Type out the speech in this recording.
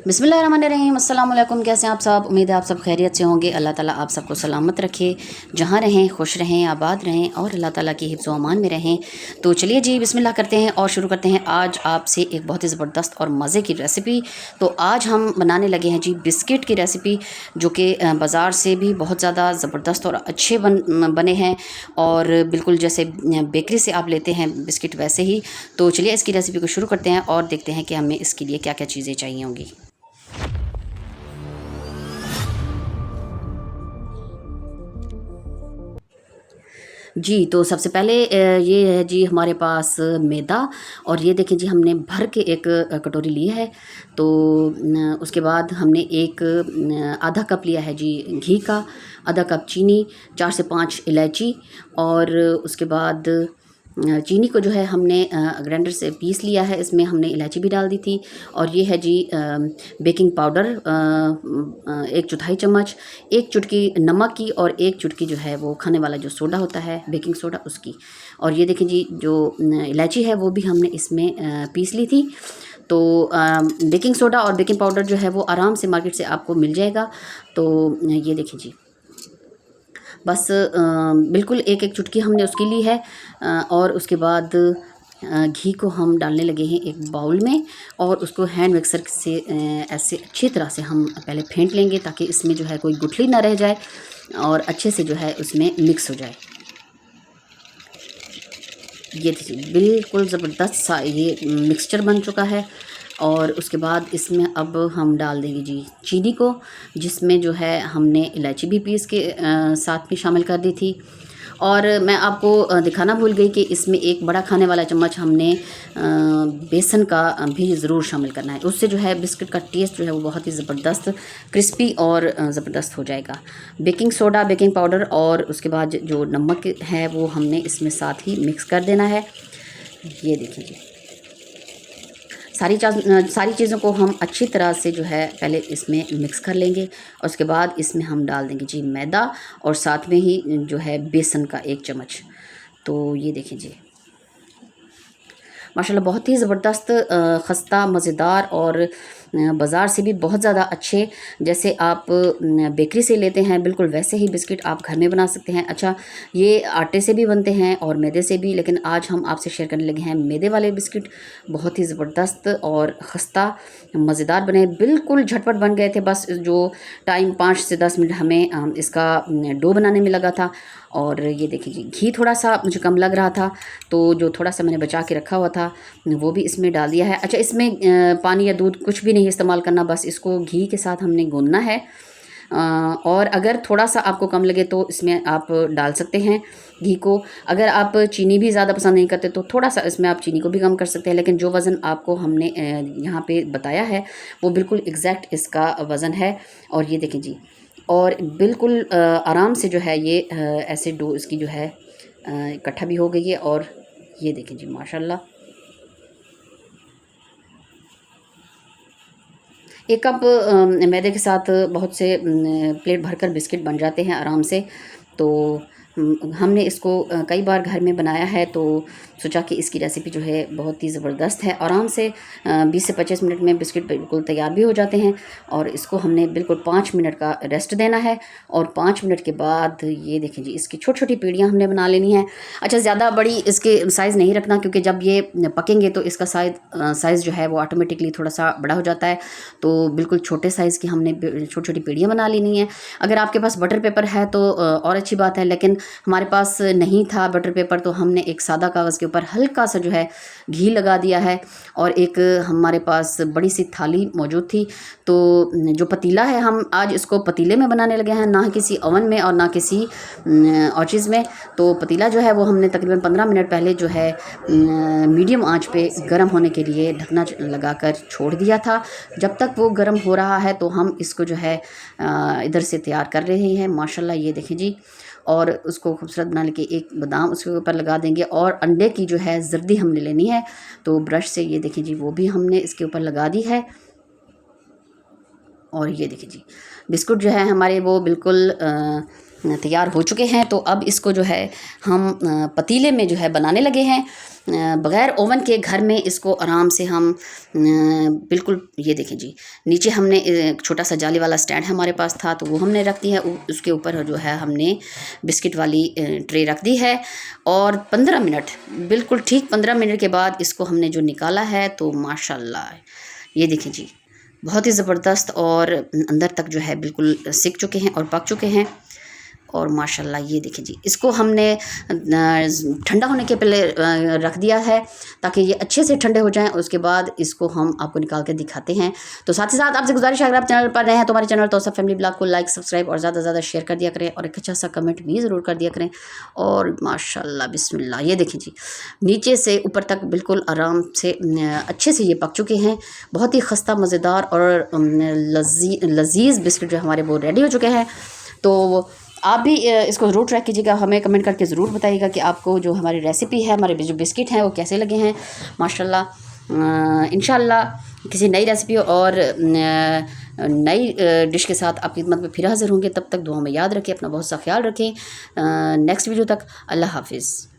बिस्मिल्लाहिर्रहमानिर्रहीम। अस्सलाम वालेकुम। कैसे हैं आप सब? उम्मीद है आप सब खैरियत से होंगे। अल्लाह ताला आप सबको सलामत रखे, जहाँ रहें खुश रहें, आबाद रहें और अल्लाह ताला की हिफ्ज़ व अमान में रहें। तो चलिए जी बिस्मिल्लाह करते हैं और शुरू करते हैं आज आपसे एक बहुत ही ज़बरदस्त और मज़े की रेसिपी। तो आज हम बनाने लगे हैं जी बिस्किट की रेसिपी, जो कि बाज़ार से भी बहुत ज़्यादा ज़बरदस्त और अच्छे बने हैं और बिल्कुल जैसे बेकरी से आप लेते हैं बिस्किट वैसे ही। तो चलिए इसकी रेसिपी को शुरू करते हैं और देखते हैं कि हमें इसके लिए क्या क्या चीज़ें चाहिए होंगी। जी, तो सबसे पहले ये है जी हमारे पास मैदा। और ये देखिए जी हमने भर के एक कटोरी ली है। तो उसके बाद हमने एक आधा कप लिया है जी घी का, आधा कप चीनी, 4 से 5 इलायची और उसके बाद चीनी को जो है हमने ग्राइंडर से पीस लिया है। इसमें हमने इलायची भी डाल दी थी। और ये है जी बेकिंग पाउडर 1/4 चम्मच, 1 चुटकी नमक की और 1 चुटकी जो है वो खाने वाला जो सोडा होता है बेकिंग सोडा उसकी। और ये देखिए जी जो इलायची है वो भी हमने इसमें पीस ली थी। तो बेकिंग सोडा और बेकिंग पाउडर जो है वो आराम से मार्केट से आपको मिल जाएगा। तो ये देखिए जी बस बिल्कुल एक एक चुटकी हमने उसकी ली है। और उसके बाद घी को हम डालने लगे हैं एक बाउल में और उसको हैंड मिक्सर से ऐसे अच्छी तरह से हम पहले फेंट लेंगे, ताकि इसमें जो है कोई गुठली ना रह जाए और अच्छे से जो है उसमें मिक्स हो जाए। ये देखिए बिल्कुल ज़बरदस्त सा ये मिक्सचर बन चुका है। और उसके बाद इसमें अब हम डाल देंगे जी चीनी को, जिसमें जो है हमने इलायची भी पीस के साथ में शामिल कर दी थी। और मैं आपको दिखाना भूल गई कि इसमें एक बड़ा खाने वाला चम्मच हमने बेसन का भी ज़रूर शामिल करना है। उससे जो है बिस्किट का टेस्ट जो है वो बहुत ही ज़बरदस्त क्रिस्पी और ज़बरदस्त हो जाएगा। बेकिंग सोडा, बेकिंग पाउडर और उसके बाद जो नमक है वो हमने इसमें साथ ही मिक्स कर देना है। ये देखिए जी सारी चीज़ों को हम अच्छी तरह से जो है पहले इसमें मिक्स कर लेंगे। और उसके बाद इसमें हम डाल देंगे जी मैदा और साथ में ही जो है बेसन का 1 चम्मच। तो ये देखिए जी माशाल्लाह बहुत ही ज़बरदस्त खस्ता मज़ेदार और बाज़ार से भी बहुत ज़्यादा अच्छे, जैसे आप बेकरी से लेते हैं बिल्कुल वैसे ही बिस्किट आप घर में बना सकते हैं। अच्छा, ये आटे से भी बनते हैं और मैदे से भी, लेकिन आज हम आपसे शेयर करने लगे हैं मैदे वाले बिस्किट। बहुत ही ज़बरदस्त और खस्ता मज़ेदार बने, बिल्कुल झटपट बन गए थे। बस जो टाइम 5 से 10 मिनट हमें इसका डो बनाने में लगा था। और ये देखिए जी घी थोड़ा सा मुझे कम लग रहा था, तो जो थोड़ा सा मैंने बचा के रखा हुआ था वो भी इसमें डाल दिया है। अच्छा, इसमें पानी या दूध कुछ भी नहीं इस्तेमाल करना, बस इसको घी के साथ हमने गूंदना है। और अगर थोड़ा सा आपको कम लगे तो इसमें आप डाल सकते हैं घी को। अगर आप चीनी भी ज़्यादा पसंद नहीं करते तो थोड़ा सा इसमें आप चीनी को भी कम कर सकते हैं, लेकिन जो वज़न आपको हमने यहाँ पे बताया है वो बिल्कुल एग्जैक्ट इसका वज़न है। और ये देखें जी, और बिल्कुल आराम से जो है ये ऐसे डो इसकी जो है इकट्ठा भी हो गई है। और ये देखें जी माशाल्लाह 1 कप मैदे के साथ बहुत से प्लेट भरकर बिस्किट बन जाते हैं आराम से। तो हमने इसको कई बार घर में बनाया है, तो सोचा कि इसकी रेसिपी जो है बहुत ही ज़बरदस्त है। आराम से 20 से 25 मिनट में बिस्किट बिल्कुल तैयार भी हो जाते हैं। और इसको हमने बिल्कुल 5 मिनट का रेस्ट देना है। और 5 मिनट के बाद ये देखें जी इसकी छोटी छोटी पीढ़ियाँ हमने बना लेनी है। अच्छा, ज़्यादा बड़ी इसके साइज़ नहीं रखना, क्योंकि जब ये पकेंगे तो इसका साइज़ जो है वो ऑटोमेटिकली थोड़ा सा बड़ा हो जाता है। तो बिल्कुल छोटे साइज़ की हमने छोटी छोटी पीढ़ियाँ बना लेनी है। अगर आपके पास बटर पेपर है तो और अच्छी बात है, लेकिन हमारे पास नहीं था बटर पेपर, तो हमने एक सादा कागज़ के ऊपर हल्का सा जो है घी लगा दिया है। और एक हमारे पास बड़ी सी थाली मौजूद थी, तो जो पतीला है हम आज इसको पतीले में बनाने लगे हैं, ना किसी ओवन में और ना किसी और चीज़ में। तो पतीला जो है वो हमने तकरीबन 15 मिनट पहले जो है मीडियम आंच पे गर्म होने के लिए ढकना लगाकर छोड़ दिया था। जब तक वो गर्म हो रहा है तो हम इसको जो है इधर से तैयार कर रहे हैं माशाल्लाह। ये देखें जी, और उसको खूबसूरत बनाने के एक बादाम उसके ऊपर लगा देंगे। और अंडे की जो है जर्दी हमने लेनी है, तो ब्रश से ये देखें जी वो भी हमने इसके ऊपर लगा दी है। और ये देखिए जी बिस्कुट जो है हमारे वो बिल्कुल तैयार हो चुके हैं। तो अब इसको जो है हम पतीले में जो है बनाने लगे हैं बग़ैर ओवन के। घर में इसको आराम से हम बिल्कुल, ये देखें जी, नीचे हमने एक छोटा सा जाली वाला स्टैंड हमारे पास था तो वो हमने रख दी है। उसके ऊपर जो है हमने बिस्किट वाली ट्रे रख दी है और 15 मिनट, बिल्कुल ठीक 15 मिनट के बाद इसको हमने जो निकाला है तो माशाल्लाह ये देखें जी, बहुत ही ज़बरदस्त और अंदर तक जो है बिल्कुल सिक चुके हैं और पक चुके हैं। और माशाल्लाह ये देखिए जी, इसको हमने ठंडा होने के पहले रख दिया है ताकि ये अच्छे से ठंडे हो जाएं। उसके बाद इसको हम आपको निकाल के दिखाते हैं। तो साथ ही साथ आपसे गुजारिश है, अगर आप चैनल पर नए हैं तो हमारे चैनल तौसफ फैमिली ब्लॉग को लाइक, सब्सक्राइब और ज़्यादा से ज़्यादा शेयर कर दिया करें और एक अच्छा सा कमेंट भी ज़रूर कर दिया करें। और माशाल्लाह बिस्मिल्लाह, ये देखिए जी, नीचे से ऊपर तक बिल्कुल आराम से अच्छे से ये पक चुके हैं। बहुत ही खस्ता मज़ेदार और लजीज़ बिस्किट जो हमारे वो रेडी हो चुके हैं। तो आप भी इसको ज़रूर ट्राई कीजिएगा। हमें कमेंट करके ज़रूर बताइएगा कि आपको जो हमारी रेसिपी है, हमारे जो बिस्किट हैं वो कैसे लगे हैं। माशाल्लाह इंशाल्लाह किसी नई रेसिपी और नई डिश के साथ आपकी खिदमत में फिर हाज़िर होंगे। तब तक दुआ में याद रखें, अपना बहुत सा ख्याल रखें। नेक्स्ट वीडियो तक अल्लाह हाफिज़।